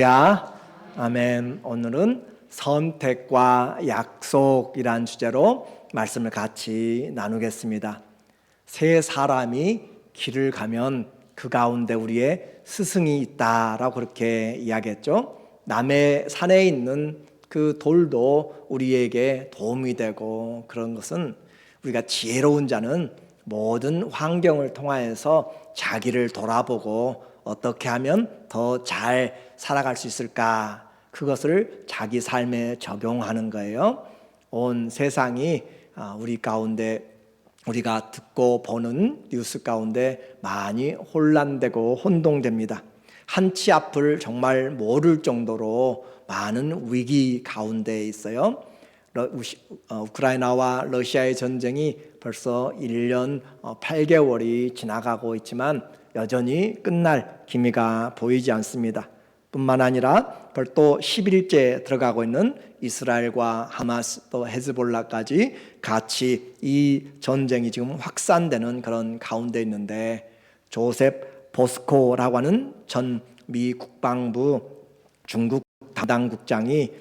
야, 아멘. 오늘은 선택과 약속이란 주제로 말씀을 같이 나누겠습니다. 세 사람이 길을 가면 그 가운데 우리의 스승이 있다라고 그렇게 이야기했죠. 남의 산에 있는 그 돌도 우리에게 도움이 되고, 그런 것은 우리가 지혜로운 자는 모든 환경을 통하여서 자기를 돌아보고 어떻게 하면 더 잘 살아갈 수 있을까, 그것을 자기 삶에 적용하는 거예요. 온 세상이 우리 가운데, 우리가 듣고 보는 뉴스 가운데 많이 혼란되고 혼동됩니다. 한치 앞을 정말 모를 정도로 많은 위기 가운데 있어요. 우크라이나와 러시아의 전쟁이 벌써 1년 8개월이 지나가고 있지만 여전히 끝날 기미가 보이지 않습니다. 뿐만 아니라 벌써 10일째 들어가고 있는 이스라엘과 하마스 또 헤즈볼라까지 같이 이 전쟁이 지금 확산되는 그런 가운데 있는데, 조셉 보스코라고 하는 전 미 국방부 중국 담당 국장이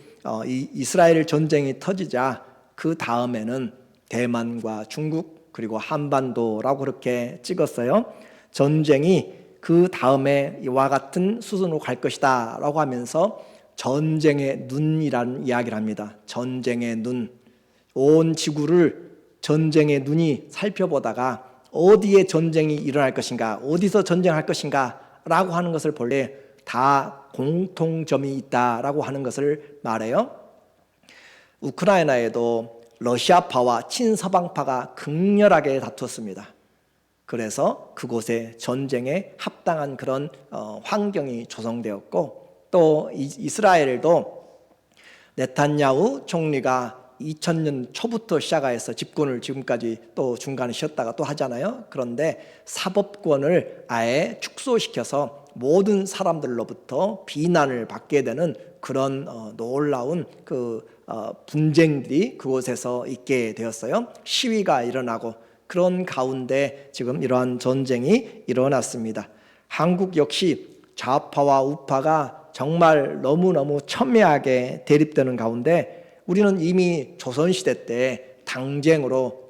이 이스라엘 전쟁이 터지자 그 다음에는 대만과 중국 그리고 한반도라고 그렇게 찍었어요. 전쟁이 그 다음에 이와 같은 수준으로 갈 것이다 라고 하면서 전쟁의 눈이라는 이야기를 합니다. 전쟁의 눈, 온 지구를 전쟁의 눈이 살펴보다가 어디에 전쟁이 일어날 것인가, 어디서 전쟁할 것인가 라고 하는 것을 볼 때 다 공통점이 있다라고 하는 것을 말해요. 우크라이나에도 러시아파와 친서방파가 극렬하게 다투었습니다. 그래서 그곳에 전쟁에 합당한 그런 환경이 조성되었고, 또 이스라엘도 네탄야후 총리가 2000년 초부터 시작해서 집권을 지금까지 또 중간에 쉬었다가 또 하잖아요. 그런데 사법권을 아예 축소시켜서 모든 사람들로부터 비난을 받게 되는 그런 놀라운 분쟁들이 그곳에서 있게 되었어요. 시위가 일어나고, 그런 가운데 지금 이러한 전쟁이 일어났습니다. 한국 역시 좌파와 우파가 정말 너무너무 첨예하게 대립되는 가운데, 우리는 이미 조선시대 때 당쟁으로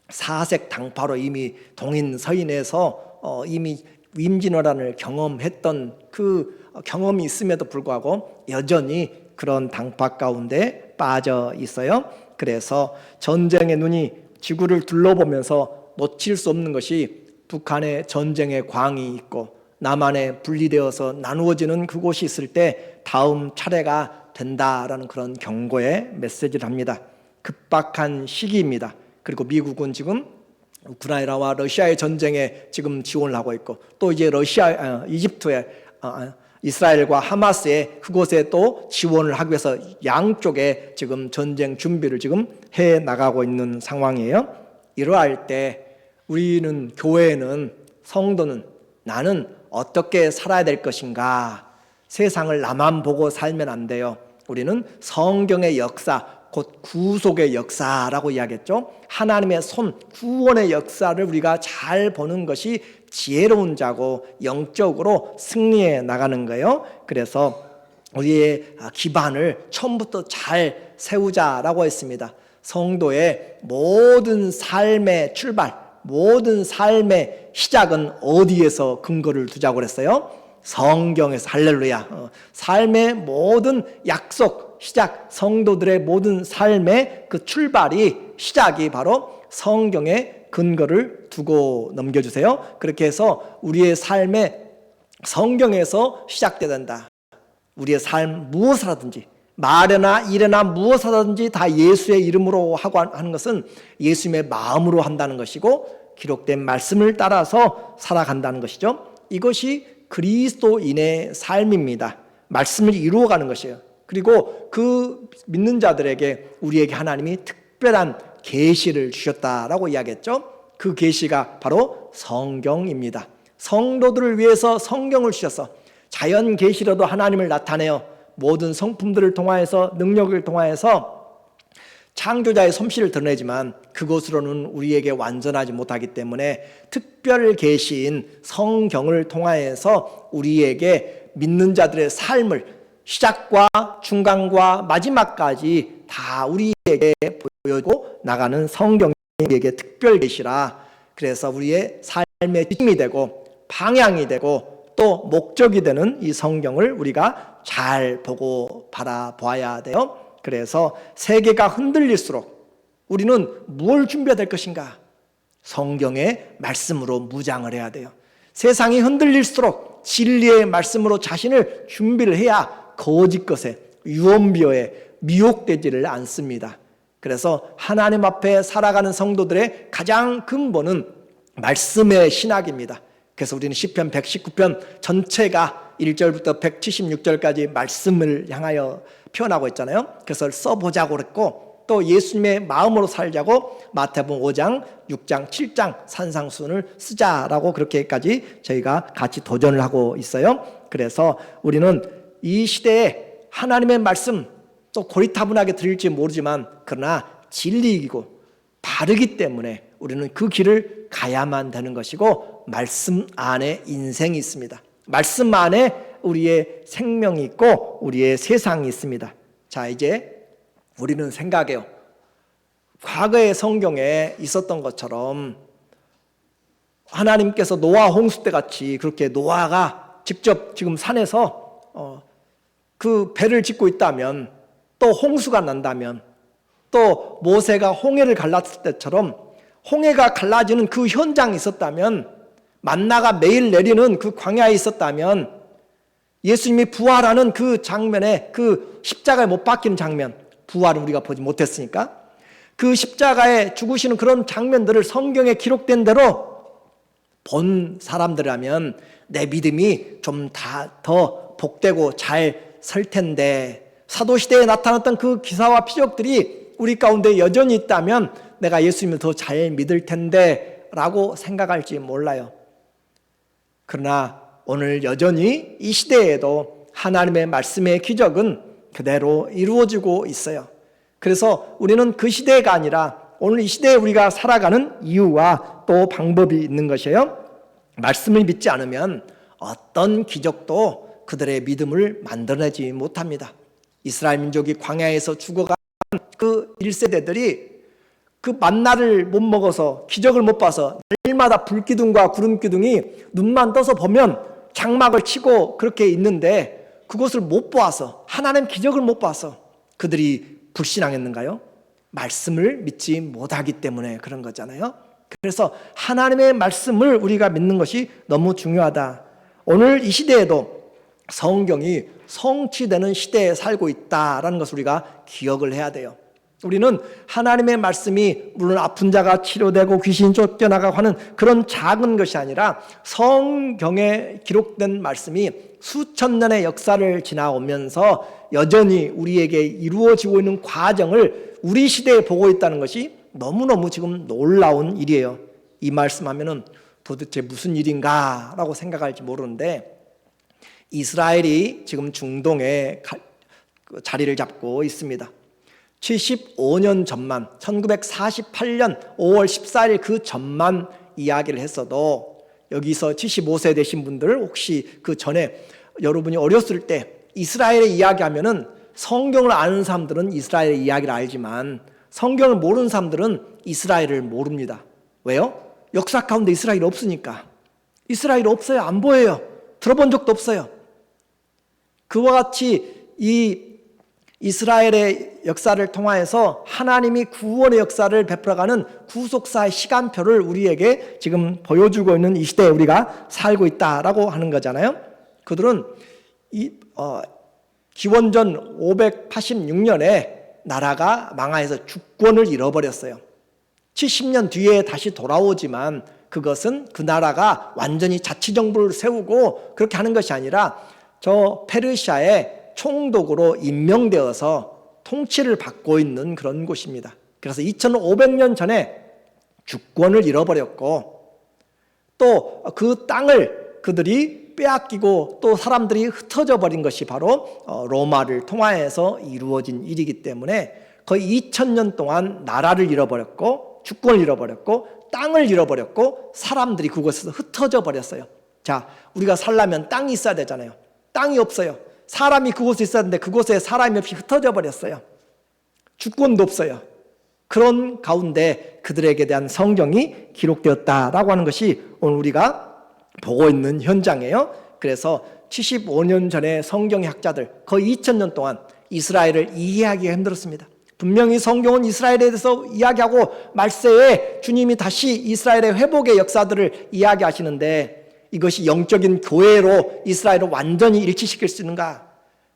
사색 당파로 이미 동인서인에서 이미 임진왜란을 경험했던 그 경험이 있음에도 불구하고 여전히 그런 당파 가운데 빠져 있어요. 그래서 전쟁의 눈이 지구를 둘러보면서 놓칠 수 없는 것이 북한의 전쟁의 광이 있고 남한에 분리되어서 나누어지는 그곳이 있을 때 다음 차례가 된다라는 그런 경고의 메시지를 합니다. 급박한 시기입니다. 그리고 미국은 지금 우크라이나와 러시아의 전쟁에 지금 지원을 하고 있고, 또 이제 이집트에 이스라엘과 하마스에 그곳에 또 지원을 하기 위해서 양쪽에 지금 전쟁 준비를 지금 해 나가고 있는 상황이에요. 이러할 때 우리는, 교회는, 성도는 나는 어떻게 살아야 될 것인가? 세상을 나만 보고 살면 안 돼요. 우리는 성경의 역사, 곧 구속의 역사라고 이야기했죠. 하나님의 손, 구원의 역사를 우리가 잘 보는 것이 지혜로운 자고 영적으로 승리해 나가는 거예요. 그래서 우리의 기반을 처음부터 잘 세우자라고 했습니다. 성도의 모든 삶의 출발, 모든 삶의 시작은 어디에서 근거를 두자고 그랬어요? 성경에서. 할렐루야. 삶의 모든 약속, 시작, 성도들의 모든 삶의 그 출발이, 시작이 바로 성경의 근거를 두고 넘겨주세요. 그렇게 해서 우리의 삶의 성경에서 시작돼야 된다. 우리의 삶 무엇을 하든지, 말이나 일이나 무엇을 하든지 다 예수의 이름으로 하고 하는 것은 예수님의 마음으로 한다는 것이고, 기록된 말씀을 따라서 살아간다는 것이죠. 이것이 그리스도인의 삶입니다. 말씀을 이루어가는 것이에요. 그리고 그 믿는 자들에게, 우리에게 하나님이 특별한 계시를 주셨다라고 이야기했죠. 그 계시가 바로 성경입니다. 성도들을 위해서 성경을 주셔서 자연 계시로도 하나님을 나타내어 모든 성품들을 통하여서, 능력을 통하여서 창조자의 솜씨를 드러내지만 그것으로는 우리에게 완전하지 못하기 때문에 특별 계시인 성경을 통하여서 우리에게 믿는 자들의 삶을 시작과 중간과 마지막까지 다 우리에게 보여주고 나가는 성경이 우리에게 특별 계시라. 그래서 우리의 삶의 지침이 되고 방향이 되고 또 목적이 되는 이 성경을 우리가 잘 보고 바라봐야 돼요. 그래서 세계가 흔들릴수록 우리는 무엇을 준비해야 될 것인가? 성경의 말씀으로 무장을 해야 돼요. 세상이 흔들릴수록 진리의 말씀으로 자신을 준비를 해야 거짓 것에 유언비어에 미혹되지를 않습니다. 그래서 하나님 앞에 살아가는 성도들의 가장 근본은 말씀의 신학입니다. 그래서 우리는 시편 119편 전체가 1절부터 176절까지 말씀을 향하여 표현하고 있잖아요. 그래서 써보자고 그랬고 또 예수님의 마음으로 살자고 마태복음 5장, 6장, 7장 산상수훈을 쓰자라고 그렇게까지 저희가 같이 도전을 하고 있어요. 그래서 우리는 이 시대에 하나님의 말씀 또 고리타분하게 들릴지 모르지만 그러나 진리이고 바르기 때문에 우리는 그 길을 가야만 되는 것이고 말씀 안에 인생이 있습니다. 말씀 안에 우리의 생명이 있고 우리의 세상이 있습니다. 자, 이제 우리는 생각해요. 과거의 성경에 있었던 것처럼 하나님께서 노아 홍수 때 같이 그렇게 노아가 직접 지금 산에서 그 배를 짓고 있다면 또 홍수가 난다면 또 모세가 홍해를 갈랐을 때처럼 홍해가 갈라지는 그 현장이 있었다면 만나가 매일 내리는 그 광야에 있었다면 예수님이 부활하는 그 장면에 그 십자가에 못 박히는 장면 부활은 우리가 보지 못했으니까 그 십자가에 죽으시는 그런 장면들을 성경에 기록된 대로 본 사람들이라면 내 믿음이 좀 더 복되고 잘 설 텐데 사도시대에 나타났던 그 기사와 표적들이 우리 가운데 여전히 있다면 내가 예수님을 더 잘 믿을 텐데 라고 생각할지 몰라요. 그러나 오늘 여전히 이 시대에도 하나님의 말씀의 기적은 그대로 이루어지고 있어요. 그래서 우리는 그 시대가 아니라 오늘 이 시대에 우리가 살아가는 이유와 또 방법이 있는 것이에요. 말씀을 믿지 않으면 어떤 기적도 그들의 믿음을 만들어내지 못합니다. 이스라엘 민족이 광야에서 죽어간 그 1세대들이 그 만나를 못 먹어서 기적을 못 봐서 날마다 불기둥과 구름기둥이 눈만 떠서 보면 장막을 치고 그렇게 있는데 그것을 못 보아서 하나님 기적을 못 봐서 그들이 불신앙했는가요? 말씀을 믿지 못하기 때문에 그런 거잖아요. 그래서 하나님의 말씀을 우리가 믿는 것이 너무 중요하다. 오늘 이 시대에도 성경이 성취되는 시대에 살고 있다라는 것을 우리가 기억을 해야 돼요. 우리는 하나님의 말씀이 물론 아픈 자가 치료되고 귀신 쫓겨나가고 하는 그런 작은 것이 아니라 성경에 기록된 말씀이 수천 년의 역사를 지나오면서 여전히 우리에게 이루어지고 있는 과정을 우리 시대에 보고 있다는 것이 너무너무 지금 놀라운 일이에요. 이 말씀하면은 도대체 무슨 일인가 라고 생각할지 모르는데 이스라엘이 지금 중동에 자리를 잡고 있습니다. 75년 전만 1948년 5월 14일 그 전만 이야기를 했어도 여기서 75세 되신 분들 혹시 그 전에 여러분이 어렸을 때 이스라엘의 이야기하면은 성경을 아는 사람들은 이스라엘의 이야기를 알지만 성경을 모르는 사람들은 이스라엘을 모릅니다. 왜요? 역사 가운데 이스라엘이 없으니까. 이스라엘이 없어요. 안 보여요. 들어본 적도 없어요. 그와 같이 이 이스라엘의 역사를 통하여서 하나님이 구원의 역사를 베풀어가는 구속사의 시간표를 우리에게 지금 보여주고 있는 이 시대에 우리가 살고 있다라고 하는 거잖아요. 그들은 기원전 586년에 나라가 망하여서 주권을 잃어버렸어요. 70년 뒤에 다시 돌아오지만 그것은 그 나라가 완전히 자치정부를 세우고 그렇게 하는 것이 아니라 저 페르시아의 총독으로 임명되어서 통치를 받고 있는 그런 곳입니다. 그래서 2500년 전에 주권을 잃어버렸고 또 그 땅을 그들이 빼앗기고 또 사람들이 흩어져 버린 것이 바로 로마를 통하여서 이루어진 일이기 때문에 거의 2000년 동안 나라를 잃어버렸고 주권을 잃어버렸고 땅을 잃어버렸고 사람들이 그곳에서 흩어져 버렸어요. 자, 우리가 살려면 땅이 있어야 되잖아요. 땅이 없어요. 사람이 그곳에 있었는데 그곳에 사람이 없이 흩어져 버렸어요. 주권도 없어요. 그런 가운데 그들에게 대한 성경이 기록되었다라고 하는 것이 오늘 우리가 보고 있는 현장이에요. 그래서 75년 전에 성경의 학자들 거의 2000년 동안 이스라엘을 이해하기가 힘들었습니다. 분명히 성경은 이스라엘에 대해서 이야기하고 말세에 주님이 다시 이스라엘의 회복의 역사들을 이야기하시는데 이것이 영적인 교회로 이스라엘을 완전히 일치시킬 수 있는가?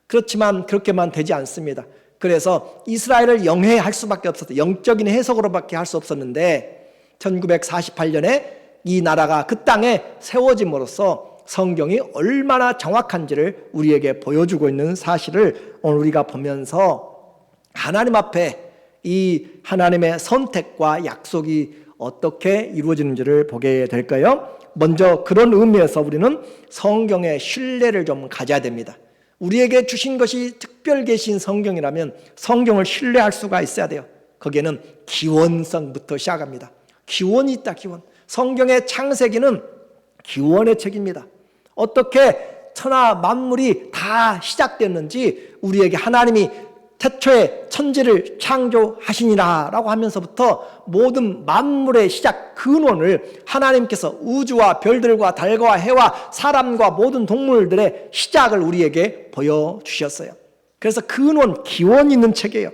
그렇지만 그렇게만 되지 않습니다. 그래서 이스라엘을 영해할 수밖에 없었어요. 영적인 해석으로밖에 할 수 없었는데 1948년에 이 나라가 그 땅에 세워짐으로써 성경이 얼마나 정확한지를 우리에게 보여주고 있는 사실을 오늘 우리가 보면서 하나님 앞에 이 하나님의 선택과 약속이 어떻게 이루어지는지를 보게 될까요? 먼저 그런 의미에서 우리는 성경의 신뢰를 좀 가져야 됩니다. 우리에게 주신 것이 특별 계신 성경이라면 성경을 신뢰할 수가 있어야 돼요. 거기에는 기원성부터 시작합니다. 기원이 있다, 기원. 성경의 창세기는 기원의 책입니다. 어떻게 천하 만물이 다 시작됐는지 우리에게 하나님이 태초에 천지를 창조하시니라 라고 하면서부터 모든 만물의 시작 근원을 하나님께서 우주와 별들과 달과 해와 사람과 모든 동물들의 시작을 우리에게 보여주셨어요. 그래서 근원, 기원이 있는 책이에요.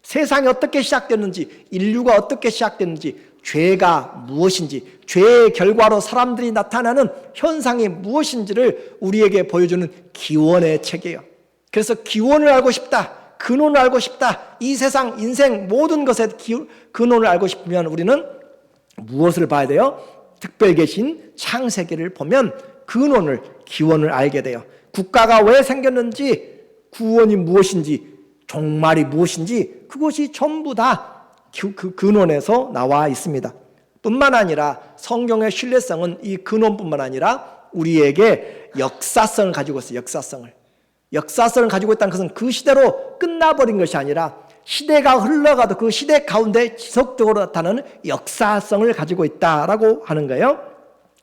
세상이 어떻게 시작됐는지, 인류가 어떻게 시작됐는지, 죄가 무엇인지, 죄의 결과로 사람들이 나타나는 현상이 무엇인지를 우리에게 보여주는 기원의 책이에요. 그래서 기원을 알고 싶다, 근원을 알고 싶다, 이 세상, 인생 모든 것의 근원을 알고 싶으면 우리는 무엇을 봐야 돼요? 특별 계신 창세기를 보면 근원을, 기원을 알게 돼요. 국가가 왜 생겼는지, 구원이 무엇인지, 종말이 무엇인지 그것이 전부 다 그 근원에서 나와 있습니다. 뿐만 아니라 성경의 신뢰성은 이 근원뿐만 아니라 우리에게 역사성을 가지고 있어요. 역사성을 가지고 있다는 것은 그 시대로 끝나버린 것이 아니라 시대가 흘러가도 그 시대 가운데 지속적으로 나타나는 역사성을 가지고 있다라고 하는 거예요.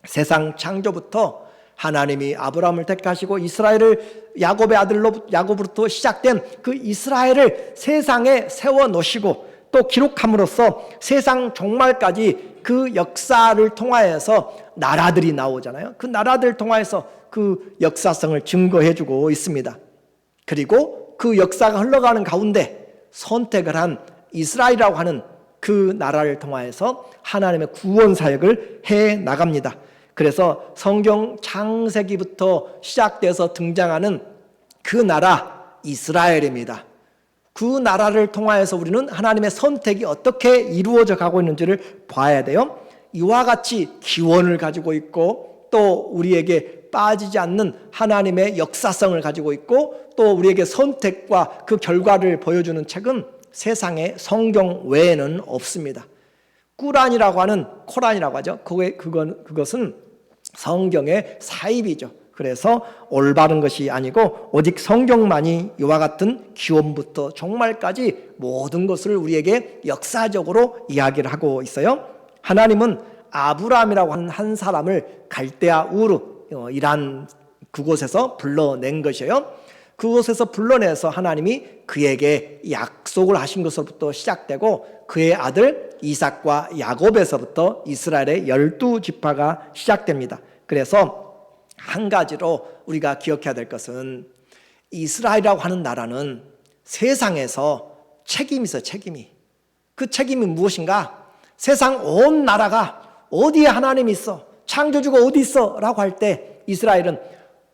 세상 창조부터 하나님이 아브라함을 택하시고 이스라엘을 야곱의 아들로 야곱으로부터 시작된 그 이스라엘을 세상에 세워놓으시고 또 기록함으로써 세상 종말까지 그 역사를 통하여서 나라들이 나오잖아요. 그 나라들을 통하여서 그 역사성을 증거해주고 있습니다. 그리고 그 역사가 흘러가는 가운데 선택을 한 이스라엘이라고 하는 그 나라를 통하여서 하나님의 구원 사역을 해 나갑니다. 그래서 성경 창세기부터 시작돼서 등장하는 그 나라 이스라엘입니다. 그 나라를 통하여서 우리는 하나님의 선택이 어떻게 이루어져 가고 있는지를 봐야 돼요. 이와 같이 기원을 가지고 있고 또 우리에게 빠지지 않는 하나님의 역사성을 가지고 있고 또 우리에게 선택과 그 결과를 보여주는 책은 세상에 성경 외에는 없습니다. 꾸란이라고 하는, 코란이라고 하죠. 그것은 성경의 사입이죠. 그래서 올바른 것이 아니고 오직 성경만이 이와 같은 기원부터 종말까지 모든 것을 우리에게 역사적으로 이야기를 하고 있어요. 하나님은 아브라함이라고 하는 한 사람을 갈대아 우르이란 그곳에서 불러낸 것이에요. 그곳에서 불러내서 하나님이 그에게 약속을 하신 것으로부터 시작되고 그의 아들 이삭과 야곱에서부터 이스라엘의 12지파가 시작됩니다. 그래서 한 가지로 우리가 기억해야 될 것은 이스라엘이라고 하는 나라는 세상에서 책임이 있어요. 책임이. 그 책임이 무엇인가? 세상 온 나라가 어디에 하나님이 있어? 창조주가 어디 있어? 라고 할 때 이스라엘은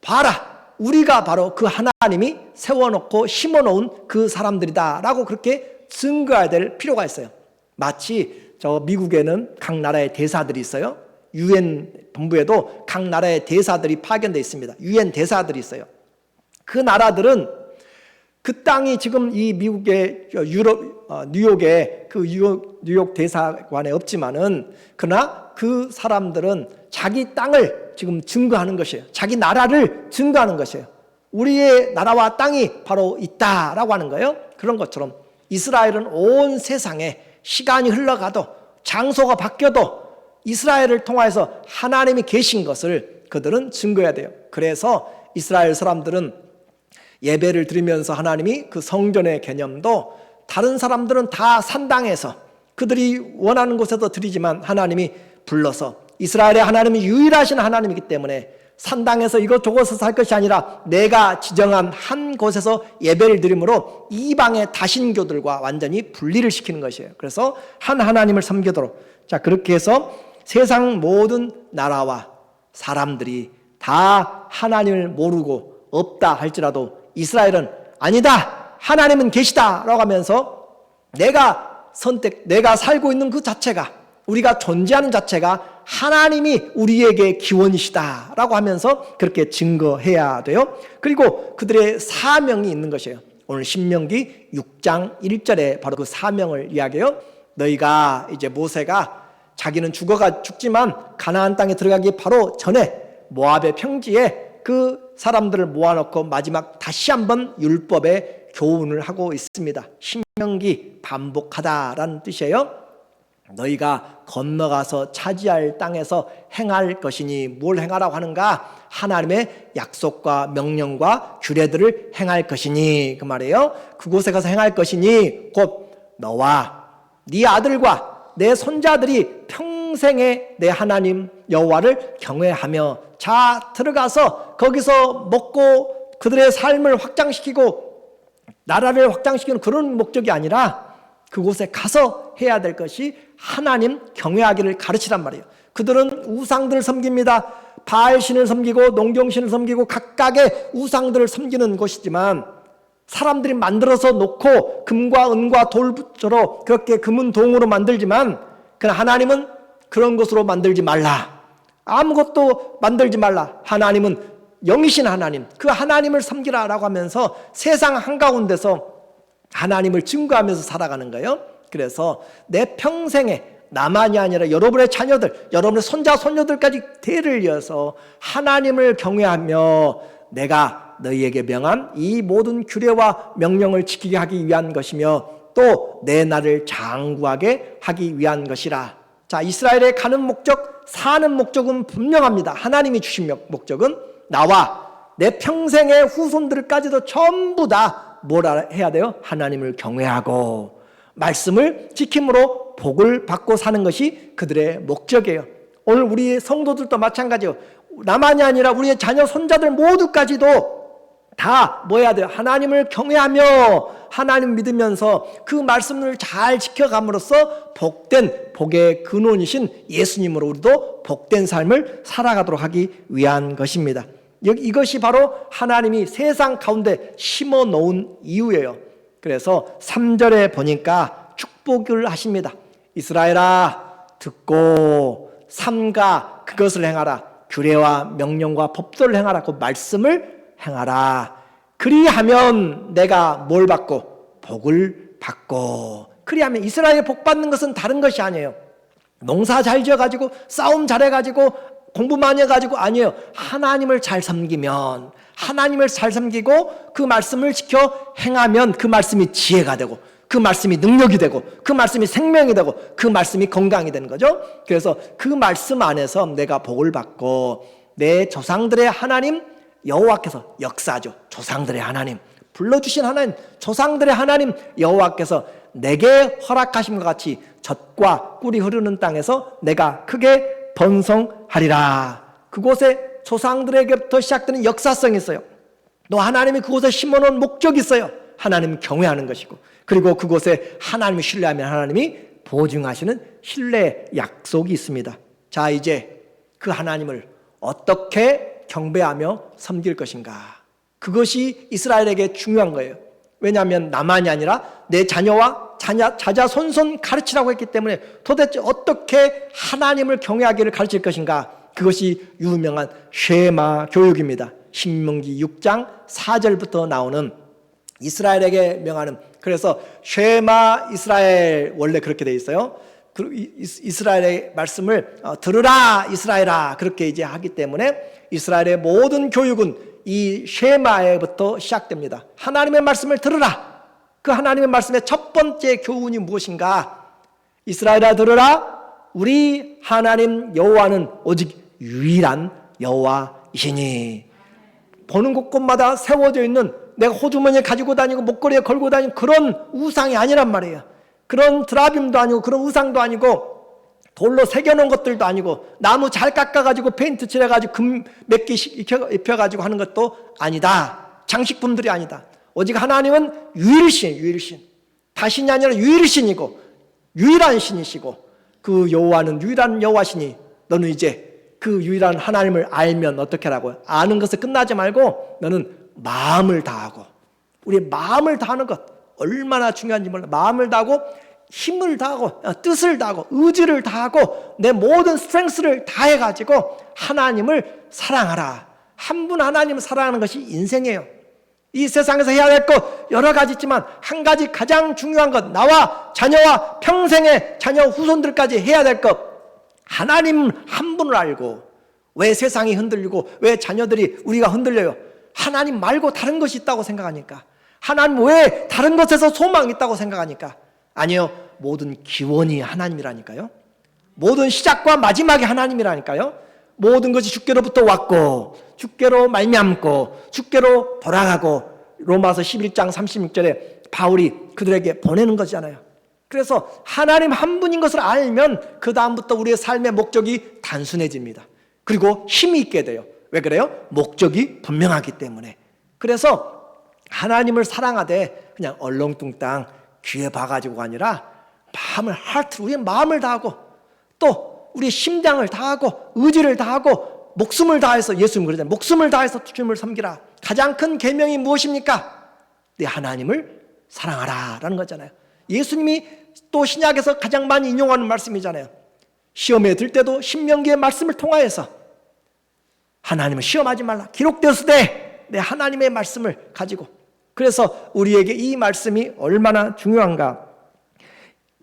봐라, 우리가 바로 그 하나님이 세워놓고 심어놓은 그 사람들이다 라고 그렇게 증거해야 될 필요가 있어요. 마치 저 미국에는 각 나라의 대사들이 있어요. UN 본부에도 각 나라의 대사들이 파견되어 있습니다. UN 대사들이 있어요. 그 나라들은 그 땅이 지금 이 미국의 뉴욕의 그 뉴욕 대사관에 없지만은 그러나 그 사람들은 자기 땅을 지금 증거하는 것이에요. 자기 나라를 증거하는 것이에요. 우리의 나라와 땅이 바로 있다라고 하는 거예요. 그런 것처럼 이스라엘은 온 세상에 시간이 흘러가도 장소가 바뀌어도 이스라엘을 통해서 하나님이 계신 것을 그들은 증거해야 돼요. 그래서 이스라엘 사람들은 예배를 드리면서 하나님이 그 성전의 개념도 다른 사람들은 다 산당에서 그들이 원하는 곳에서 드리지만 하나님이 불러서 이스라엘의 하나님이 유일하신 하나님이기 때문에 산당에서 이것저것에서 할 것이 아니라 내가 지정한 한 곳에서 예배를 드림으로 이방의 다신교들과 완전히 분리를 시키는 것이에요. 그래서 한 하나님을 섬기도록. 자, 그렇게 해서 세상 모든 나라와 사람들이 다 하나님을 모르고 없다 할지라도 이스라엘은 아니다, 하나님은 계시다 라고 하면서 내가 살고 있는 그 자체가, 우리가 존재하는 자체가 하나님이 우리에게 기원이시다 라고 하면서 그렇게 증거해야 돼요. 그리고 그들의 사명이 있는 것이에요. 오늘 신명기 6장 1절에 바로 그 사명을 이야기해요. 너희가 이제 모세가 자기는 죽지만 가나안 땅에 들어가기 바로 전에 모압의 평지에 그 사람들을 모아놓고 마지막 다시 한번 율법의 교훈을 하고 있습니다. 신명기 반복하다라는 뜻이에요. 너희가 건너가서 차지할 땅에서 행할 것이니 뭘 행하라고 하는가? 하나님의 약속과 명령과 규례들을 행할 것이니, 그 말이에요. 그곳에 가서 행할 것이니 곧 너와 네 아들과 내 손자들이 평생에 내 하나님 여호와를 경외하며 자 들어가서 거기서 먹고 그들의 삶을 확장시키고 나라를 확장시키는 그런 목적이 아니라 그곳에 가서 해야 될 것이 하나님 경외하기를 가르치란 말이에요. 그들은 우상들을 섬깁니다. 바알신을 섬기고 농경신을 섬기고 각각의 우상들을 섬기는 곳이지만 사람들이 만들어서 놓고 금과 은과 돌부처로 그렇게 금은 동으로 만들지만 그러나 하나님은 그런 것으로 만들지 말라. 아무것도 만들지 말라. 하나님은 영이신 하나님, 그 하나님을 섬기라라고 하면서 세상 한가운데서 하나님을 증거하면서 살아가는 거예요. 그래서 내 평생에 나만이 아니라 여러분의 자녀들, 여러분의 손자, 손녀들까지 대를 이어서 하나님을 경외하며 내가 너희에게 명한 이 모든 규례와 명령을 지키게 하기 위한 것이며 또 내 나를 장구하게 하기 위한 것이라. 자, 이스라엘의 가는 목적, 사는 목적은 분명합니다. 하나님이 주신 목적은 나와 내 평생의 후손들까지도 전부 다 뭐라 해야 돼요? 하나님을 경외하고 말씀을 지킴으로 복을 받고 사는 것이 그들의 목적이에요. 오늘 우리 성도들도 마찬가지예요. 나만이 아니라 우리의 자녀 손자들 모두까지도 다 뭐 해야 돼요? 하나님을 경외하며 하나님 믿으면서 그 말씀을 잘 지켜감으로써 복의 근원이신 예수님으로 우리도 복된 삶을 살아가도록 하기 위한 것입니다. 이것이 바로 하나님이 세상 가운데 심어 놓은 이유예요. 그래서 3절에 보니까 축복을 하십니다. 이스라엘아 듣고 삼가 그것을 행하라. 규례와 명령과 법도를 행하라. 그 말씀을 행하라. 그리하면 내가 뭘 받고? 복을 받고. 그리하면 이스라엘이 복 받는 것은 다른 것이 아니에요. 농사 잘 지어가지고 싸움 잘해가지고 공부 많이 해가지고 아니에요. 하나님을 잘 섬기면, 하나님을 잘 섬기고 그 말씀을 지켜 행하면 그 말씀이 지혜가 되고 그 말씀이 능력이 되고 그 말씀이 생명이 되고 그 말씀이 건강이 되는 거죠. 그래서 그 말씀 안에서 내가 복을 받고 내 조상들의 하나님 여호와께서 역사죠. 조상들의 하나님, 불러주신 하나님, 조상들의 하나님 여호와께서 내게 허락하신 것 같이 젖과 꿀이 흐르는 땅에서 내가 크게 번성하리라. 그곳에 조상들에게부터 시작되는 역사성이 있어요. 또 하나님이 그곳에 심어놓은 목적이 있어요. 하나님 경외하는 것이고, 그리고 그곳에 하나님을 신뢰하면 하나님이 보증하시는 신뢰의 약속이 있습니다. 자, 이제 그 하나님을 어떻게 경배하며 섬길 것인가? 그것이 이스라엘에게 중요한 거예요. 왜냐하면 나만이 아니라 내 자녀와 자자 손손 가르치라고 했기 때문에 도대체 어떻게 하나님을 경외하기를 가르칠 것인가? 그것이 유명한 쉐마 교육입니다. 신명기 6장 4절부터 나오는 이스라엘에게 명하는, 그래서 쉐마 이스라엘, 원래 그렇게 돼 있어요. 이스라엘의 말씀을 들으라 이스라엘아, 그렇게 이제 하기 때문에 이스라엘의 모든 교육은 이 쉐마에부터 시작됩니다. 하나님의 말씀을 들으라. 그 하나님의 말씀의 첫 번째 교훈이 무엇인가? 이스라엘아 들으라. 우리 하나님 여호와는 오직 유일한 여호와이시니. 보는 곳곳마다 세워져 있는 내가 호주머니에 가지고 다니고 목걸이에 걸고 다니는 그런 우상이 아니란 말이에요. 그런 드라빔도 아니고 그런 우상도 아니고 돌로 새겨놓은 것들도 아니고 나무 잘 깎아가지고 페인트 칠해가지고 금 몇 개씩 입혀가지고 하는 것도 아니다. 장식품들이 아니다. 오직 하나님은 유일신. 다신이 아니라 유일신이고 유일한 신이시고 그 여호와는 유일한 여호와시니 너는 이제 그 유일한 하나님을 알면 어떻게 하라고요? 아는 것에 끝나지 말고 너는 마음을 다하고, 우리의 마음을 다하는 것 얼마나 중요한지 몰라. 마음을 다하고 힘을 다하고 뜻을 다하고 의지를 다하고 내 모든 스트렝스를 다해가지고 하나님을 사랑하라. 한 분 하나님을 사랑하는 것이 인생이에요. 이 세상에서 해야 될 것 여러 가지 있지만 한 가지 가장 중요한 것, 나와 자녀와 평생의 자녀 후손들까지 해야 될 것, 하나님 한 분을 알고. 왜 세상이 흔들리고 왜 자녀들이 우리가 흔들려요? 하나님 말고 다른 것이 있다고 생각하니까. 하나님 왜 다른 것에서 소망이 있다고 생각하니까. 아니요, 모든 기원이 하나님이라니까요. 모든 시작과 마지막이 하나님이라니까요. 모든 것이 주께로부터 왔고 주께로 말미암고 주께로 돌아가고, 로마서 11장 36절에 바울이 그들에게 보내는 거잖아요. 그래서 하나님 한 분인 것을 알면 그 다음부터 우리의 삶의 목적이 단순해집니다. 그리고 힘이 있게 돼요. 왜 그래요? 목적이 분명하기 때문에. 그래서 하나님을 사랑하되 그냥 얼렁뚱땅 귀에 봐가지고가 아니라 마음을, 우리의 마음을 다하고 또 우리의 심장을 다하고 의지를 다하고 목숨을 다해서, 예수님 그러잖아요. 목숨을 다해서 주님을 섬기라. 가장 큰 계명이 무엇입니까? 내 하나님을 사랑하라 라는 거잖아요. 예수님이 또 신약에서 가장 많이 인용하는 말씀이잖아요. 시험에 들 때도 신명기의 말씀을 통하여서 하나님을 시험하지 말라. 기록되었으되 내 하나님의 말씀을 가지고. 그래서 우리에게 이 말씀이 얼마나 중요한가.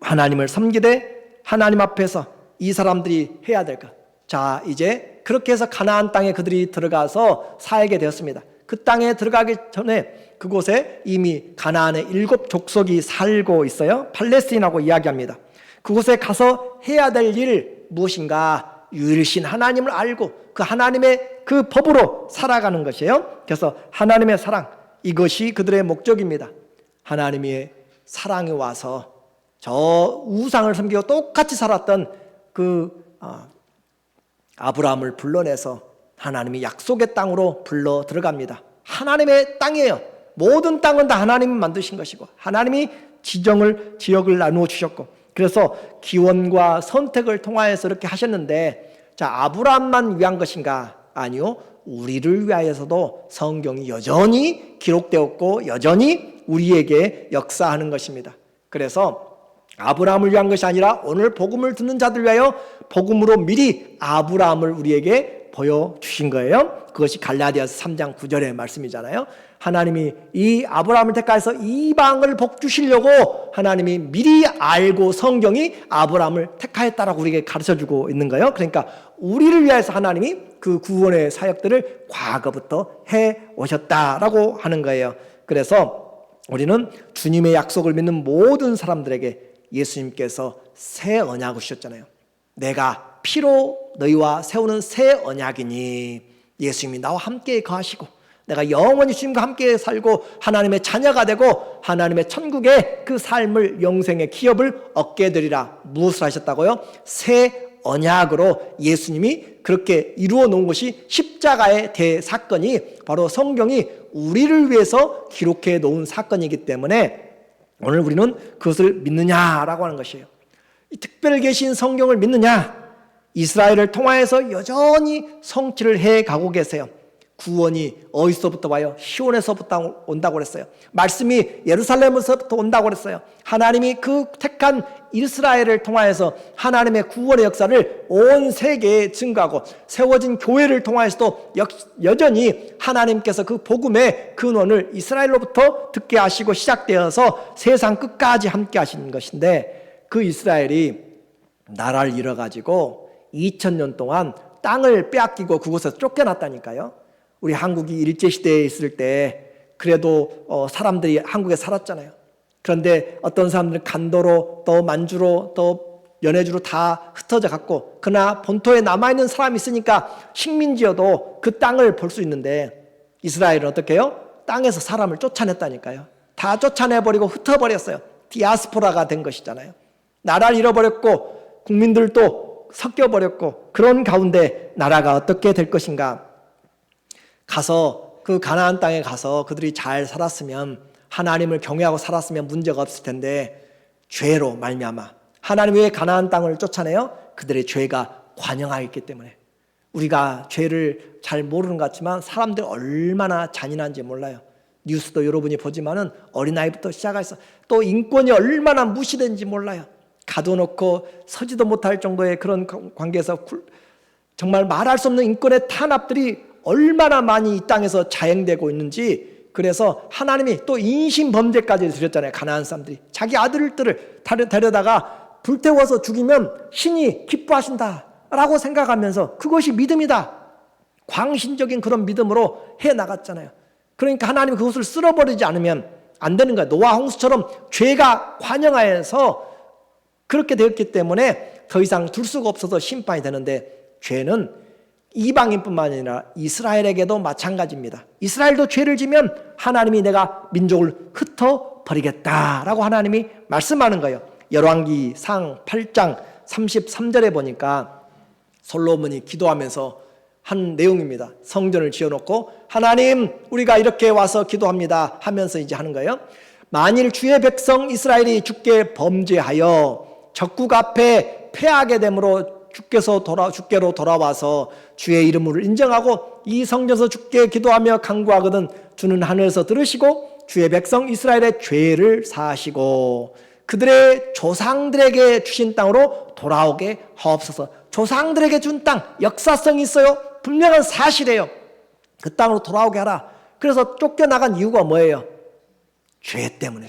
하나님을 섬기되 하나님 앞에서 이 사람들이 해야 될 것. 자, 이제 그렇게 해서 가나안 땅에 그들이 들어가서 살게 되었습니다. 그 땅에 들어가기 전에 그곳에 이미 가나안의 7 족속이 살고 있어요. 팔레스틴하고 이야기합니다. 그곳에 가서 해야 될 일 무엇인가? 유일신 하나님을 알고 그 하나님의 그 법으로 살아가는 것이에요. 그래서 하나님의 사랑, 이것이 그들의 목적입니다. 하나님의 사랑이 와서 저 우상을 섬기고 똑같이 살았던 그 아브라함을 불러내서 하나님이 약속의 땅으로 불러 들어갑니다. 하나님의 땅이에요. 모든 땅은 다 하나님이 만드신 것이고 하나님이 지역을 나누어 주셨고, 그래서 기원과 선택을 통하여서 이렇게 하셨는데, 자, 아브라함만 위한 것인가? 아니요, 우리를 위하여서도 성경이 여전히 기록되었고 여전히 우리에게 역사하는 것입니다. 그래서 아브라함을 위한 것이 아니라 오늘 복음을 듣는 자들 위하여 복음으로 미리 아브라함을 우리에게 보여주신 거예요. 그것이 갈라디아서 3장 9절의 말씀이잖아요. 하나님이 이 아브라함을 택하여서 이방을 복 주시려고 하나님이 미리 알고 성경이 아브라함을 택하였다라고 우리에게 가르쳐주고 있는 거예요. 그러니까 우리를 위해서 하나님이 그 구원의 사역들을 과거부터 해 오셨다라고 하는 거예요. 그래서 우리는 주님의 약속을 믿는 모든 사람들에게 예수님께서 새 언약을 주셨잖아요. 내가 피로 너희와 세우는 새 언약이니, 예수님이 나와 함께 거하시고 내가 영원히 주님과 함께 살고 하나님의 자녀가 되고 하나님의 천국의 그 삶을, 영생의 기업을 얻게 되리라. 무엇을 하셨다고요? 새 언약으로 예수님이 그렇게 이루어 놓은 것이 십자가의 대사건이 바로 성경이 우리를 위해서 기록해 놓은 사건이기 때문에 오늘 우리는 그것을 믿느냐라고 하는 것이에요. 이 특별 계신 성경을 믿느냐? 이스라엘을 통하여서 여전히 성취를 해 가고 계세요. 구원이 어디서부터 와요? 시온에서부터 온다고 그랬어요. 말씀이 예루살렘에서부터 온다고 그랬어요. 하나님이 그 택한 이스라엘을 통하여서 하나님의 구원의 역사를 온 세계에 증거하고, 세워진 교회를 통하여서도 여전히 하나님께서 그 복음의 근원을 이스라엘로부터 듣게 하시고 시작되어서 세상 끝까지 함께 하시는 것인데, 그 이스라엘이 나라를 잃어가지고 2000년 동안 땅을 빼앗기고 그곳에서 쫓겨났다니까요. 우리 한국이 일제시대에 있을 때 그래도 사람들이 한국에 살았잖아요. 그런데 어떤 사람들은 간도로 또 만주로 또 연해주로 다 흩어져 갔고, 그러나 본토에 남아있는 사람이 있으니까 식민지여도 그 땅을 볼 수 있는데, 이스라엘은 어떻게 해요? 땅에서 사람을 쫓아냈다니까요. 다 쫓아내버리고 흩어버렸어요. 디아스포라가 된 것이잖아요. 나라를 잃어버렸고 국민들도 섞여버렸고, 그런 가운데 나라가 어떻게 될 것인가. 가서 그 가나안 땅에 가서 그들이 잘 살았으면, 하나님을 경외하고 살았으면 문제가 없을 텐데, 죄로 말미암아 하나님이 왜 가나안 땅을 쫓아내요? 그들의 죄가 관영하였기 때문에. 우리가 죄를 잘 모르는 것 같지만 사람들이 얼마나 잔인한지 몰라요. 뉴스도 여러분이 보지만은 어린아이부터 시작해서 또 인권이 얼마나 무시된지 몰라요. 가둬놓고 서지도 못할 정도의 그런 관계에서 정말 말할 수 없는 인권의 탄압들이 얼마나 많이 이 땅에서 자행되고 있는지. 그래서 하나님이 또 인신범죄까지 드렸잖아요. 가나안 사람들이 자기 아들들을 데려다가 불태워서 죽이면 신이 기뻐하신다라고 생각하면서 그것이 믿음이다, 광신적인 그런 믿음으로 해나갔잖아요. 그러니까 하나님이 그것을 쓸어버리지 않으면 안 되는 거예요. 노아 홍수처럼 죄가 관영하여서 그렇게 되었기 때문에 더 이상 둘 수가 없어서 심판이 되는데, 죄는 이방인뿐만 아니라 이스라엘에게도 마찬가지입니다. 이스라엘도 죄를 지면 하나님이 내가 민족을 흩어버리겠다라고 하나님이 말씀하는 거예요. 열왕기상 8장 33절에 보니까 솔로몬이 기도하면서 한 내용입니다. 성전을 지어놓고 하나님 우리가 이렇게 와서 기도합니다 하면서 이제 하는 거예요. 만일 주의 백성 이스라엘이 주께 범죄하여 적국 앞에 패하게 되므로 주께로 돌아와서 주의 이름을 인정하고 이 성전에서 주께 기도하며 간구하거든 주는 하늘에서 들으시고 주의 백성 이스라엘의 죄를 사하시고 그들의 조상들에게 주신 땅으로 돌아오게 하옵소서. 조상들에게 준 땅, 역사성이 있어요. 분명한 사실이에요. 그 땅으로 돌아오게 하라. 그래서 쫓겨나간 이유가 뭐예요? 죄 때문에.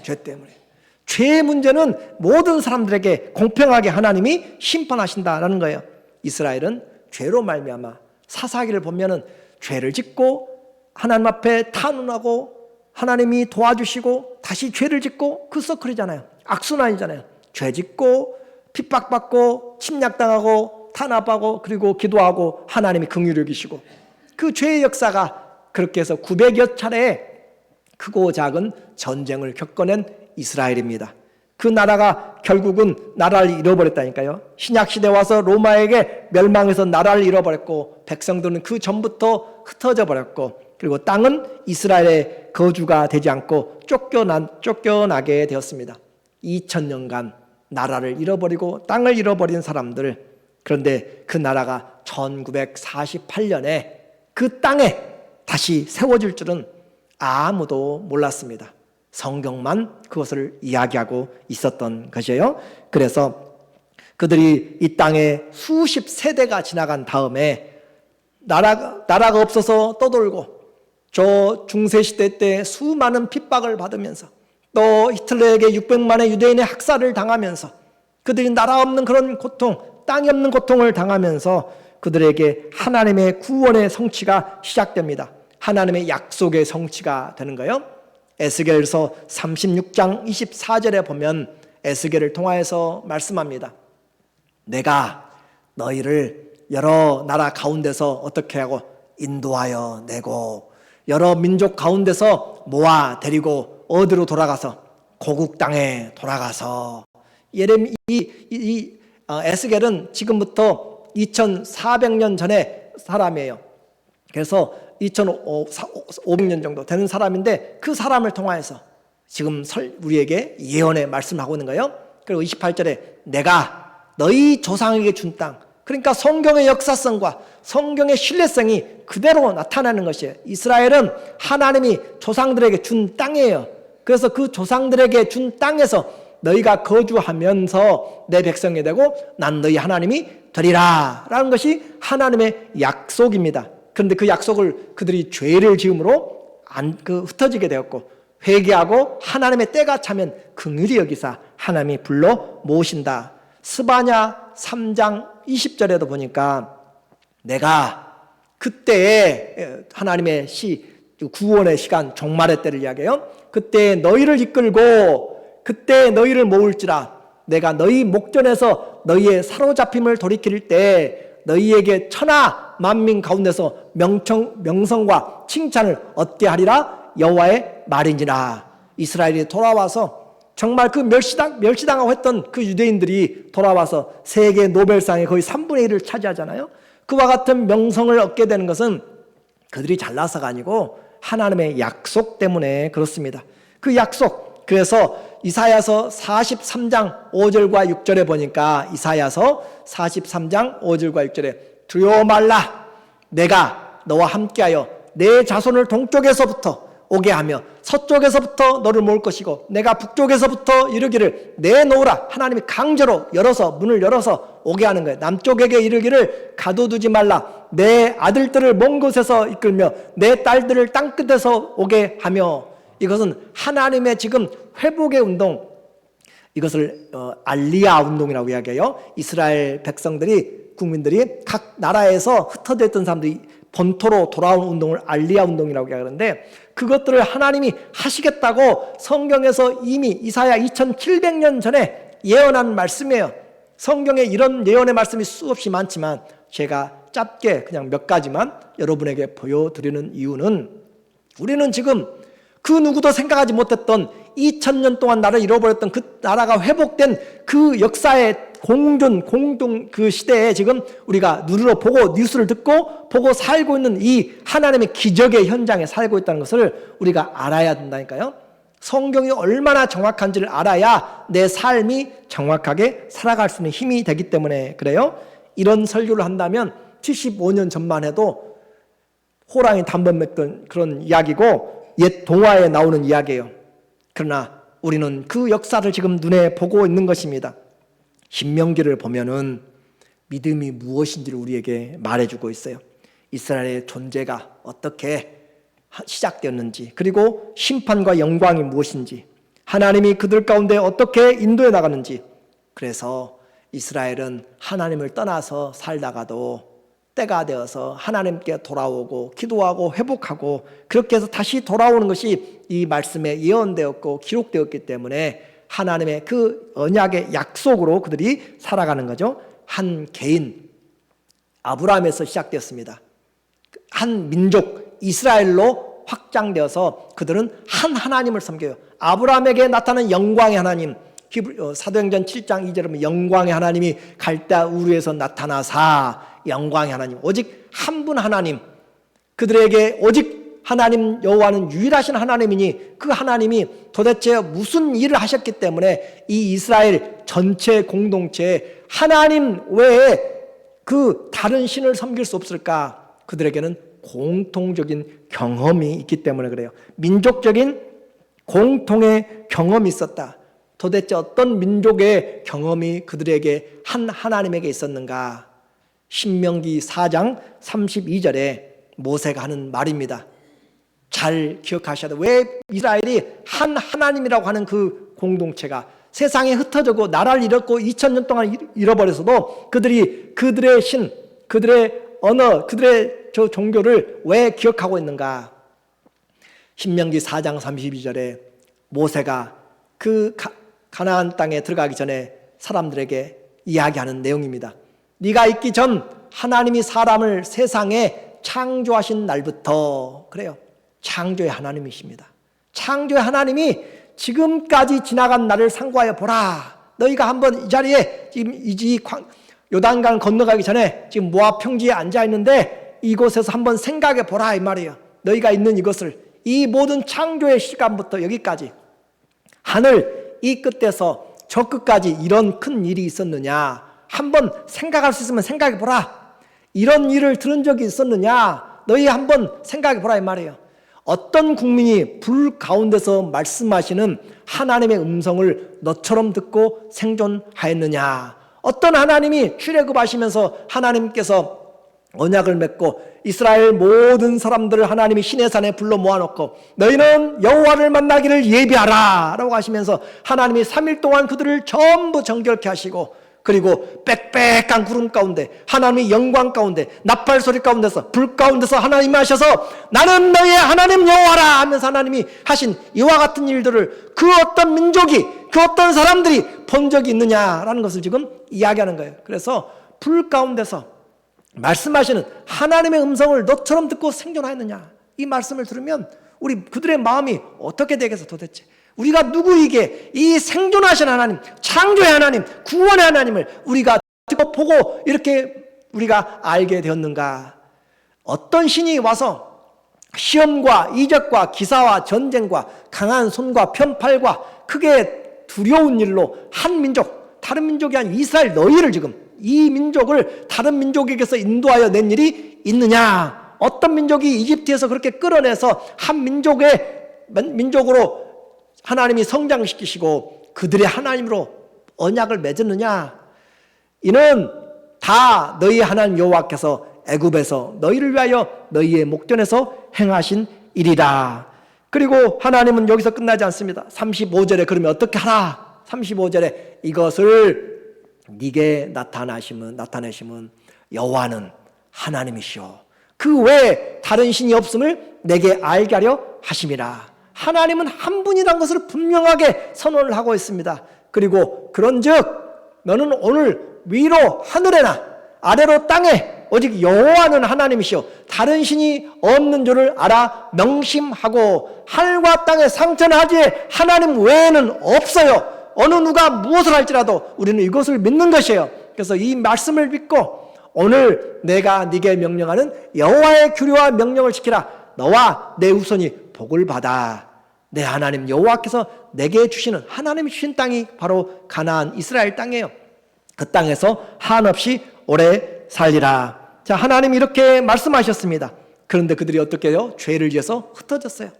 죄의 문제는 모든 사람들에게 공평하게 하나님이 심판하신다라는 거예요. 이스라엘은 죄로 말미암아 사사기를 보면은 죄를 짓고 하나님 앞에 탄원하고 하나님이 도와주시고 다시 죄를 짓고 그 서클이잖아요. 악순환이잖아요. 죄 짓고 핍박받고 침략당하고 탄압하고 그리고 기도하고 하나님이 긍휼히 여기시고, 그 죄의 역사가 그렇게 해서 900여 차례 크고 작은 전쟁을 겪어낸 이스라엘입니다. 그 나라가 결국은 나라를 잃어버렸다니까요. 신약시대 와서 로마에게 멸망해서 나라를 잃어버렸고 백성들은 그 전부터 흩어져 버렸고, 그리고 땅은 이스라엘의 거주가 되지 않고 쫓겨나게 되었습니다. 2000년간 나라를 잃어버리고 땅을 잃어버린 사람들. 그런데 그 나라가 1948년에 그 땅에 다시 세워질 줄은 아무도 몰랐습니다. 성경만 그것을 이야기하고 있었던 것이에요. 그래서 그들이 이 땅에 수십 세대가 지나간 다음에 나라가 없어서 떠돌고 저 중세시대 때 수많은 핍박을 받으면서 또 히틀러에게 600만의 유대인의 학살을 당하면서 그들이 나라 없는 그런 고통, 땅이 없는 고통을 당하면서 그들에게 하나님의 구원의 성취가 시작됩니다. 하나님의 약속의 성취가 되는 거예요. 에스겔서 36장 24절에 보면 에스겔을 통하여서 말씀합니다. 내가 너희를 여러 나라 가운데서 어떻게 하고 인도하여 내고 여러 민족 가운데서 모아 데리고 어디로 돌아가서 고국 땅에 돌아가서 에스겔은 지금부터 2400년 전의 사람이에요. 그래서 2500년 정도 되는 사람인데 그 사람을 통하여서 지금 우리에게 예언의 말씀하고 있는 거예요. 그리고 28절에 내가 너희 조상에게 준 땅, 그러니까 성경의 역사성과 성경의 신뢰성이 그대로 나타나는 것이에요. 이스라엘은 하나님이 조상들에게 준 땅이에요. 그래서 그 조상들에게 준 땅에서 너희가 거주하면서 내 백성이 되고 난 너희 하나님이 되리라 라는 것이 하나님의 약속입니다. 그런데 그 약속을 그들이 죄를 지음으로 흩어지게 되었고, 회개하고 하나님의 때가 차면 긍휼히 여기사 하나님이 불러 모으신다. 스바냐 3장 20절에도 보니까 내가 그때에 하나님의 구원의 시간, 종말의 때를 이야기해요. 그때 너희를 이끌고 그때 너희를 모을지라. 내가 너희 목전에서 너희의 사로잡힘을 돌이킬 때 너희에게 천하 만민 가운데서 명성과 칭찬을 얻게 하리라. 여호와의 말인지라. 이스라엘이 돌아와서 정말 그 멸시당하고 했던 그 유대인들이 돌아와서 세계 노벨상의 거의 3분의 1을 차지하잖아요. 그와 같은 명성을 얻게 되는 것은 그들이 잘나서가 아니고 하나님의 약속 때문에 그렇습니다. 그 약속, 그래서 이사야서 43장 5절과 6절에 보니까 이사야서 43장 5절과 6절에 두려워 말라, 내가 너와 함께하여 내 자손을 동쪽에서부터 오게 하며 서쪽에서부터 너를 모을 것이고 내가 북쪽에서부터 이르기를 내놓으라. 하나님이 강제로 문을 열어서 오게 하는 거예요. 남쪽에게 이르기를 가둬두지 말라. 내 아들들을 먼 곳에서 이끌며 내 딸들을 땅끝에서 오게 하며. 이것은 하나님의 지금 회복의 운동, 이것을 알리야 운동이라고 이야기해요. 이스라엘 백성들이, 국민들이 각 나라에서 흩어져 있던 사람들이 본토로 돌아온 운동을 알리야 운동이라고 이야기하는데, 그것들을 하나님이 하시겠다고 성경에서 이미 이사야 2700년 전에 예언한 말씀이에요. 성경에 이런 예언의 말씀이 수없이 많지만 제가 짧게 그냥 몇 가지만 여러분에게 보여드리는 이유는, 우리는 지금 그 누구도 생각하지 못했던 2000년 동안 나라를 잃어버렸던 그 나라가 회복된 그 역사의 공동 그 시대에 지금 우리가 눈으로 보고 뉴스를 듣고 보고 살고 있는 이 하나님의 기적의 현장에 살고 있다는 것을 우리가 알아야 된다니까요. 성경이 얼마나 정확한지를 알아야 내 삶이 정확하게 살아갈 수 있는 힘이 되기 때문에 그래요. 이런 설교를 한다면 75년 전만 해도 호랑이 단번 맺던 그런 이야기고 옛 동화에 나오는 이야기예요. 그러나 우리는 그 역사를 지금 눈에 보고 있는 것입니다. 신명기를 보면은 믿음이 무엇인지를 우리에게 말해주고 있어요. 이스라엘의 존재가 어떻게 시작되었는지, 그리고 심판과 영광이 무엇인지, 하나님이 그들 가운데 어떻게 인도해 나가는지. 그래서 이스라엘은 하나님을 떠나서 살다가도 때가 되어서 하나님께 돌아오고 기도하고 회복하고 그렇게 해서 다시 돌아오는 것이 이 말씀에 예언되었고 기록되었기 때문에 하나님의 그 언약의 약속으로 그들이 살아가는 거죠. 한 개인 아브라함에서 시작되었습니다. 한 민족 이스라엘로 확장되어서 그들은 한 하나님을 섬겨요. 아브라함에게 나타난 영광의 하나님, 사도행전 7장 2절에 보면 영광의 하나님이 갈대아 우르에서 나타나사, 영광의 하나님, 오직 한 분 하나님, 그들에게 오직 하나님 여호와는 유일하신 하나님이니 그 하나님이 도대체 무슨 일을 하셨기 때문에 이 이스라엘 전체 공동체에 하나님 외에 그 다른 신을 섬길 수 없을까? 그들에게는 공통적인 경험이 있기 때문에 그래요. 민족적인 공통의 경험이 있었다. 도대체 어떤 민족의 경험이 그들에게 한 하나님에게 있었는가? 신명기 4장 32절에 모세가 하는 말입니다. 잘 기억하셔야 돼요. 왜 이스라엘이 한 하나님이라고 하는 그 공동체가 세상에 흩어져고 나라를 잃었고 2000년 동안 잃어버려서도 그들이 그들의 신, 그들의 언어, 그들의 저 종교를 왜 기억하고 있는가? 신명기 4장 32절에 모세가 그 가나안 땅에 들어가기 전에 사람들에게 이야기하는 내용입니다. 네가 있기 전 하나님이 사람을 세상에 창조하신 날부터, 그래요, 창조의 하나님이십니다. 창조의 하나님이 지금까지 지나간 날을 상고하여 보라. 너희가 한번 이 자리에 지금 요단강 건너가기 전에 지금 모압 평지에 앉아 있는데 이곳에서 한번 생각해 보라 이 말이에요. 너희가 있는 이것을, 이 모든 창조의 시간부터 여기까지 하늘 이 끝에서 저 끝까지 이런 큰 일이 있었느냐 한번 생각할 수 있으면 생각해 보라. 이런 일을 들은 적이 있었느냐 너희 한번 생각해 보라 이 말이에요. 어떤 국민이 불 가운데서 말씀하시는 하나님의 음성을 너처럼 듣고 생존하였느냐? 어떤 하나님이 출애굽하시면서 하나님께서 언약을 맺고 이스라엘 모든 사람들을 하나님이 시내산에 불러 모아놓고 너희는 여호와를 만나기를 예비하라 라고 하시면서 하나님이 3일 동안 그들을 전부 정결케 하시고, 그리고 빽빽한 구름 가운데 하나님의 영광 가운데 나팔 소리 가운데서 불 가운데서 하나님이 하셔서 나는 너희의 하나님 여호와라 하면서 하나님이 하신 이와 같은 일들을 그 어떤 민족이, 그 어떤 사람들이 본 적이 있느냐라는 것을 지금 이야기하는 거예요. 그래서 불 가운데서 말씀하시는 하나님의 음성을 너처럼 듣고 생존하였느냐, 이 말씀을 들으면 우리 그들의 마음이 어떻게 되겠어 도대체? 우리가 누구에게 이 생존하신 하나님, 창조의 하나님, 구원의 하나님을 우리가 듣고 보고 이렇게 우리가 알게 되었는가? 어떤 신이 와서 시험과 이적과 기사와 전쟁과 강한 손과 편팔과 크게 두려운 일로 한 민족, 다른 민족이 아닌 이스라엘 너희를 지금 이 민족을 다른 민족에게서 인도하여 낸 일이 있느냐? 어떤 민족이 이집트에서 그렇게 끌어내서 한 민족으로 하나님이 성장시키시고 그들의 하나님으로 언약을 맺었느냐? 이는 다 너희 하나님 여호와께서 애굽에서 너희를 위하여 너희의 목전에서 행하신 일이라. 그리고 하나님은 여기서 끝나지 않습니다. 35절에 그러면 어떻게 하라? 35절에 이것을 네게 나타내심은 여호와는 하나님이시오. 그 외에 다른 신이 없음을 내게 알게 하려 하심이라. 하나님은 한 분이라는 것을 분명하게 선언을 하고 있습니다. 그리고 그런즉 너는 오늘 위로 하늘에나 아래로 땅에 오직 여호와는 하나님이시오 다른 신이 없는 줄을 알아 명심하고 하늘과 땅에 상천하지 하나님 외에는 없어요. 어느 누가 무엇을 할지라도 우리는 이것을 믿는 것이에요. 그래서 이 말씀을 믿고 오늘 내가 네게 명령하는 여호와의 규례와 명령을 지키라. 너와 내 후손이 복을 받아. 내 하나님 여호와께서 내게 주시는 하나님이 주신 땅이 바로 가나안 이스라엘 땅이에요. 그 땅에서 한없이 오래 살리라. 자, 하나님이 이렇게 말씀하셨습니다. 그런데 그들이 어떻게 해요? 죄를 지어서 흩어졌어요.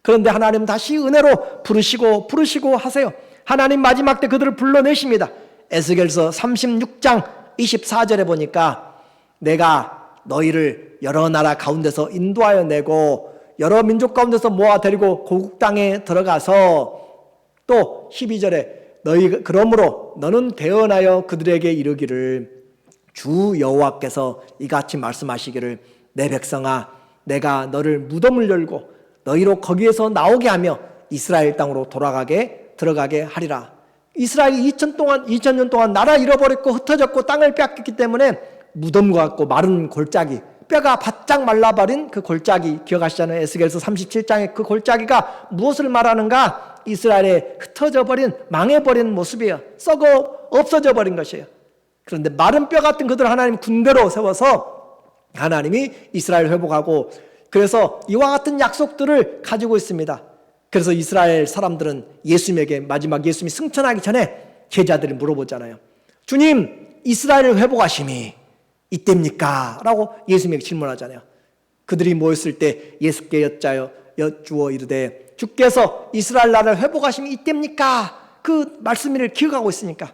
그런데 하나님 다시 은혜로 부르시고 하세요. 하나님 마지막 때 그들을 불러내십니다. 에스겔서 36장 24절에 보니까 내가 너희를 여러 나라 가운데서 인도하여 내고 여러 민족 가운데서 모아 데리고 고국 땅에 들어가서 또 12절에 그러므로 너는 대언하여 그들에게 이르기를 주 여호와께서 이같이 말씀하시기를 내 백성아 내가 너를 무덤을 열고 너희로 거기에서 나오게 하며 이스라엘 땅으로 들어가게 하리라. 이스라엘이 2000년 동안 나라 잃어버렸고 흩어졌고 땅을 뺏겼기 때문에 무덤과 같고 마른 골짜기, 뼈가 바짝 말라버린 그 골짜기 기억하시잖아요. 에스겔서 37장의 그 골짜기가 무엇을 말하는가? 이스라엘의 흩어져 버린 망해버린 모습이에요. 썩어 없어져 버린 것이에요. 그런데 마른 뼈 같은 그들 하나님 군대로 세워서 하나님이 이스라엘 회복하고 그래서 이와 같은 약속들을 가지고 있습니다. 그래서 이스라엘 사람들은 예수님에게 마지막 예수님이 승천하기 전에 제자들이 물어보잖아요. 주님 이스라엘을 회복하심이 이때입니까? 라고 예수님에게 질문하잖아요. 그들이 모였을 때 예수께 여쭈어 이르되 주께서 이스라엘 나라를 회복하심이 이때입니까? 그 말씀을 기억하고 있으니까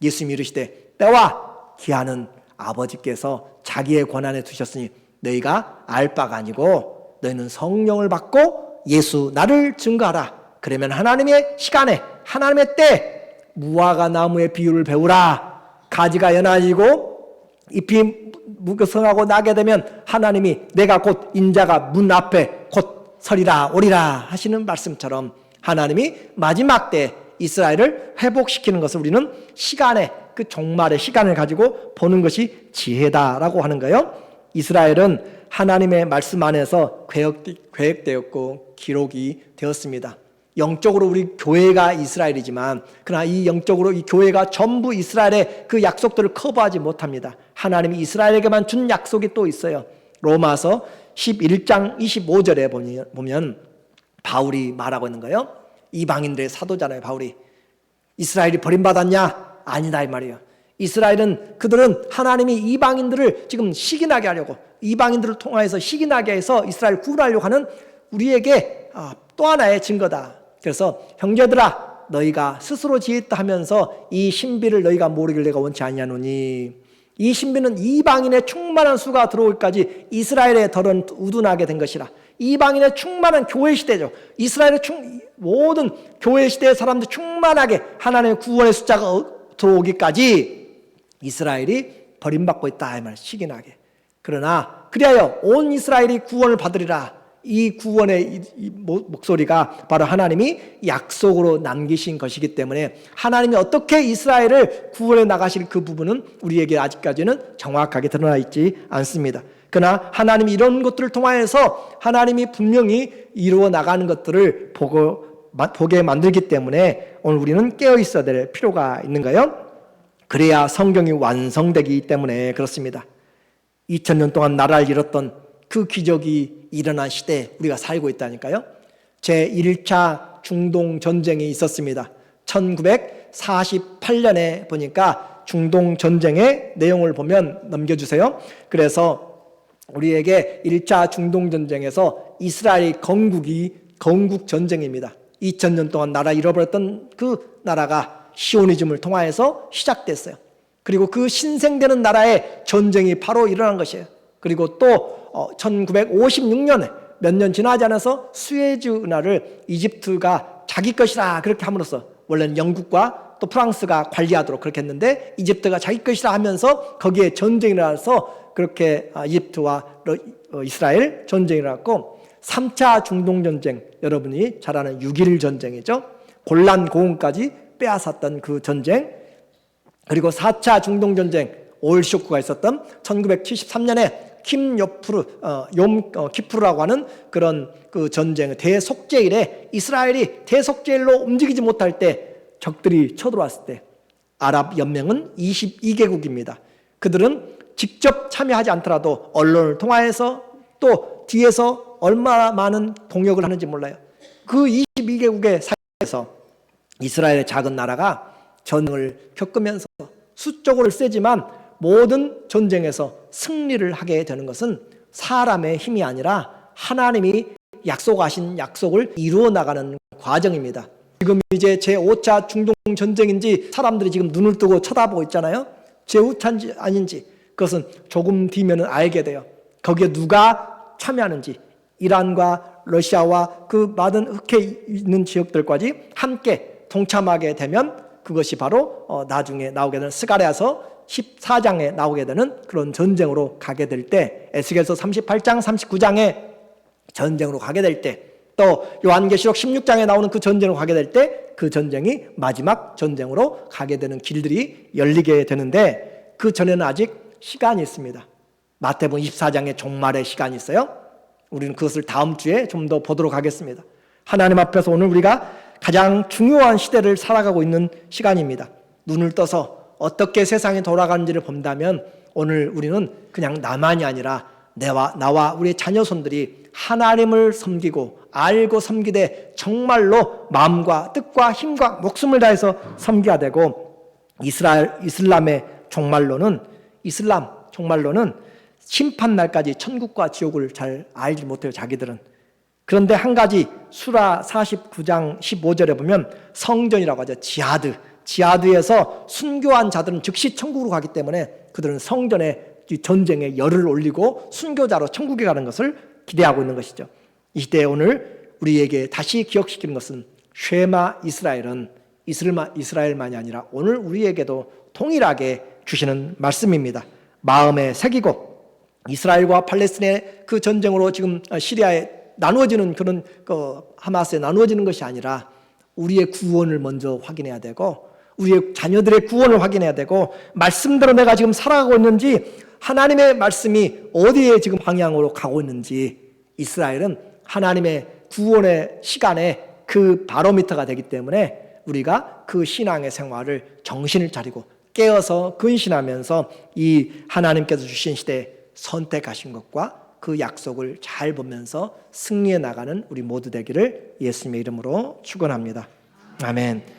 예수님이 이르시되 때와 기한은 아버지께서 자기의 권한에 두셨으니 너희가 알 바가 아니고 너희는 성령을 받고 예수 나를 증거하라. 그러면 하나님의 시간에 하나님의 때 무화과 나무의 비유를 배우라. 가지가 연하지고 잎이 무성하고 나게 되면 하나님이 내가 곧 인자가 문 앞에 곧 서리라 오리라 하시는 말씀처럼 하나님이 마지막 때 이스라엘을 회복시키는 것을 우리는 시간에 그 종말의 시간을 가지고 보는 것이 지혜다라고 하는 거예요. 이스라엘은 하나님의 말씀 안에서 계획되었고 기록이 되었습니다. 영적으로 우리 교회가 이스라엘이지만 그러나 이 영적으로 이 교회가 전부 이스라엘의 그 약속들을 커버하지 못합니다. 하나님이 이스라엘에게만 준 약속이 또 있어요. 로마서 11장 25절에 보면 바울이 말하고 있는 거예요. 이방인들의 사도잖아요. 바울이 이스라엘이 버림받았냐? 아니다 이 말이에요. 그들은 하나님이 이방인들을 지금 시기나게 하려고 이방인들을 통하여서 시기나게 해서 이스라엘 구원하려고 하는 우리에게 또 하나의 증거다. 그래서 형제들아 너희가 스스로 지었다 하면서 이 신비를 너희가 모르길 내가 원치 아니하노니 이 신비는 이방인의 충만한 수가 들어오기까지 이스라엘의 덜은 우둔하게 된 것이라. 이방인의 충만한 교회 시대죠. 이스라엘의 모든 교회 시대의 사람들 충만하게 하나님의 구원의 숫자가 들어오기까지 이스라엘이 버림받고 있다 이 말 시기나게. 그러나 그리하여 온 이스라엘이 구원을 받으리라. 이 구원의 이 목소리가 바로 하나님이 약속으로 남기신 것이기 때문에 하나님이 어떻게 이스라엘을 구원해 나가실 그 부분은 우리에게 아직까지는 정확하게 드러나 있지 않습니다. 그러나 하나님이 이런 것들을 통하여서 하나님이 분명히 이루어 나가는 것들을 보게 만들기 때문에 오늘 우리는 깨어 있어야 될 필요가 있는 거예요. 그래야 성경이 완성되기 때문에 그렇습니다. 2000년 동안 나라를 잃었던 그 기적이 일어난 시대에 우리가 살고 있다니까요. 제1차 중동 전쟁이 있었습니다. 1948년에 보니까 중동 전쟁의 내용을 보면 넘겨주세요. 그래서 우리에게 1차 중동 전쟁에서 이스라엘 건국 전쟁입니다. 2000년 동안 나라 잃어버렸던 그 나라가 시오니즘을 통하여서 시작됐어요. 그리고 그 신생되는 나라의 전쟁이 바로 일어난 것이에요. 그리고 또 1956년에 몇 년 지나지 않아서 수에즈 운하를 이집트가 자기 것이라 그렇게 함으로써, 원래는 영국과 또 프랑스가 관리하도록 그렇게 했는데 이집트가 자기 것이라 하면서 거기에 전쟁이 일어나서 그렇게 이집트와 이스라엘 전쟁이 일어났고, 3차 중동전쟁, 여러분이 잘 아는 6.1 전쟁이죠. 골란 고원까지 빼앗았던 그 전쟁, 그리고 4차 중동전쟁, 오일 쇼크가 있었던 1973년에 키프루라고 하는 그런 그 전쟁, 대속죄일에 이스라엘이 대속죄일로 움직이지 못할 때 적들이 쳐들어왔을 때 아랍 연맹은 22개국입니다. 그들은 직접 참여하지 않더라도 언론을 통하여서 또 뒤에서 얼마나 많은 동역을 하는지 몰라요. 그 22개국의 사이에서 이스라엘의 작은 나라가 전쟁을 겪으면서 수적으로 세지만 모든 전쟁에서 승리를 하게 되는 것은 사람의 힘이 아니라 하나님이 약속하신 약속을 이루어 나가는 과정입니다. 지금 이제 제5차 중동 전쟁인지 사람들이 지금 눈을 뜨고 쳐다보고 있잖아요. 제5차인지 아닌지 그것은 조금 뒤면 알게 돼요. 거기에 누가 참여하는지, 이란과 러시아와 그 많은 흑해 있는 지역들까지 함께 동참하게 되면 그것이 바로 나중에 나오게 되는 스가랴서 14장에 나오게 되는 그런 전쟁으로 가게 될 때, 에스겔서 38장 39장에 전쟁으로 가게 될 때, 또 요한계시록 16장에 나오는 그 전쟁으로 가게 될 때 그 전쟁이 마지막 전쟁으로 가게 되는 길들이 열리게 되는데, 그 전에는 아직 시간이 있습니다. 마태복음 24장에 종말의 시간이 있어요. 우리는 그것을 다음 주에 좀 더 보도록 하겠습니다. 하나님 앞에서 오늘 우리가 가장 중요한 시대를 살아가고 있는 시간입니다. 눈을 떠서 어떻게 세상이 돌아가는지를 본다면 오늘 우리는 그냥 나만이 아니라 나와 우리의 자녀손들이 하나님을 섬기고 알고 섬기되 정말로 마음과 뜻과 힘과 목숨을 다해서 섬겨야 되고, 이슬람의 종말론은 심판날까지 천국과 지옥을 잘 알지 못해요, 자기들은. 그런데 한 가지 수라 49장 15절에 보면 성전이라고 하죠. 지하드에서 순교한 자들은 즉시 천국으로 가기 때문에 그들은 성전에 전쟁에 열을 올리고 순교자로 천국에 가는 것을 기대하고 있는 것이죠. 이 시대에 오늘 우리에게 다시 기억시키는 것은 쉐마 이스라엘은 이스라엘만이 아니라 오늘 우리에게도 동일하게 주시는 말씀입니다. 마음에 새기고 이스라엘과 팔레스틴의 그 전쟁으로 지금 시리아에 나누어지는 그런 하마스에 나누어지는 것이 아니라 우리의 구원을 먼저 확인해야 되고 우리의 자녀들의 구원을 확인해야 되고, 말씀대로 내가 지금 살아가고 있는지, 하나님의 말씀이 어디에 지금 방향으로 가고 있는지. 이스라엘은 하나님의 구원의 시간에 그 바로미터가 되기 때문에 우리가 그 신앙의 생활을 정신을 차리고 깨어서 근신하면서 이 하나님께서 주신 시대에 선택하신 것과 그 약속을 잘 보면서 승리해 나가는 우리 모두 되기를 예수님의 이름으로 축원합니다. 아멘.